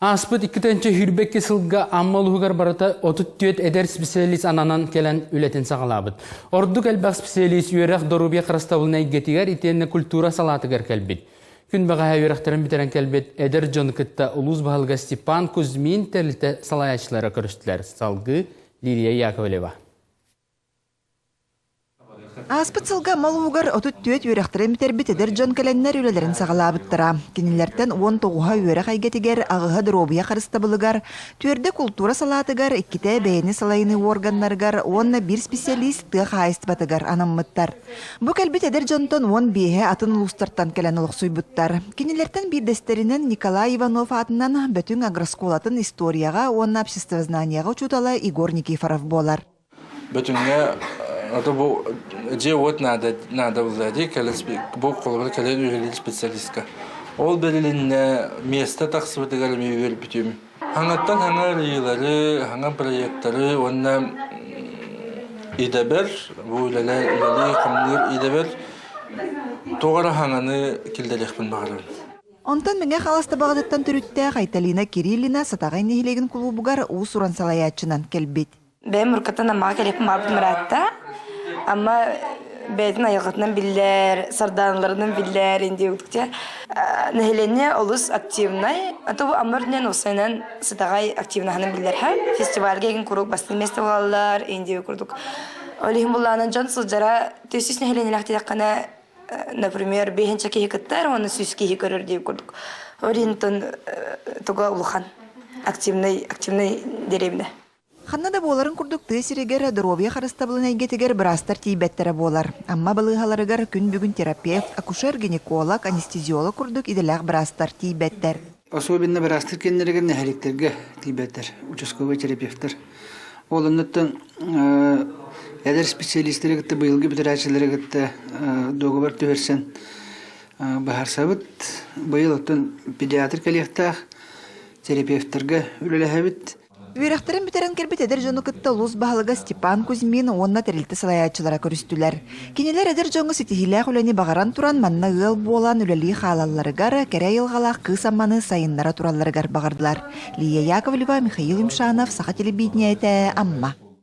Аспыт 2-нче хүрбекке сылга аммалугар барата отут түйет эдер специалист ананан келен үлетін сағалабыт. Ордук әлбақ специалист үйерақ дорубия қырастабылына игетигер итенне культура салатыгар кәлбет. Күн баға үйерақтарын бітерен кәлбет эдер жон кытта улус бағылға Степан Кузьмин тәліті салаячылары көрістілер. Салгы Лилия Яковлева. Аспыт сылга малугар отут түйет үйрәхтірен бітербіт эдер жон кәләннер үлелерін сағалабыттыра. Кенелерден 19-ға үйрәқ айгетігер ағыға дробия қарыстабылыгар, түйерде культура салатыгар, икките бәйіні салайыны органнаргар, онна бір специалист тыға айстыбатыгар анаммыттар. Бұ кәлбет эдер жонтон 15 атын ұлыстартан кәлән ұлықсуйбыттар. Кенелерден бір дестерінен Николай Иванов атынан бөтін агросколатын историяға, онна обществознанияға учутала Игор Никифоров болар. Это был вот надо владеть, был колобрат коллеги или специалистка. Ол белилинне место так святыгар мевер битюм. Хангаттан хангар илары, хангар проекттары, онна идебер, бу илали камныр идебер. Тогара ханганы килделехпин багырын. Онтан меңе халаста багыдыттан түрүттә Кайталина Кириллина сатагай нехилеген клубугар усуран салаячынан келбет. Ben mürkatan amma kelip marbut muratta. Amma beytin ayıqatından biller, sardanlarından biller indi uktukça. Nehilenye olus aktivnay. Ata bu amırnen olsaynan satagay aktivnahanın biller ha. Festivalge egin kuruk bastın festivaller indi kurduk. Olihim bullanan can sılcara tüsüs nehilenye lahtiyakana например, бейхенче кехикаттар, оны süs кехикарыр деп курдук. Олихинтон туга улухан активный деревне. Ханнада боларын курдук тесирегер дробия харыстабылын әйгетігер бірастар тейбәттері болар. Амма балығаларыгар күн бүгін терапевт, акушер, гинеколог, анестезиолог курдук иделәк бірастар тейбәттер. Особенно бірастар кеннерігер нәхәлектерге тейбәттер, участковый терапевттер. Олынныттан әдер специалисттері гітті, бұйылғы бітірәчілері гітті доғыбар төверсен бағарсабыт, бұйыл оттан педиатр коллектақ терапевттерге үліләхәбіт. Үйрәхтерін бітерен кербет әдер жоны кытта лус бағылыға Степан Кузьмин онна тәрілті салаячылара көрістілер. Кенелер әдер жоны сетихиләқ үләні бағаран туран манна ғыл болан үләлі қалаларыгар, кәрі елғалақ қыз амманы сайынлара тураларыгар бағардылар. Лия Яковлева, Михаил Имшанов, Саха телебидіне әйті Амма.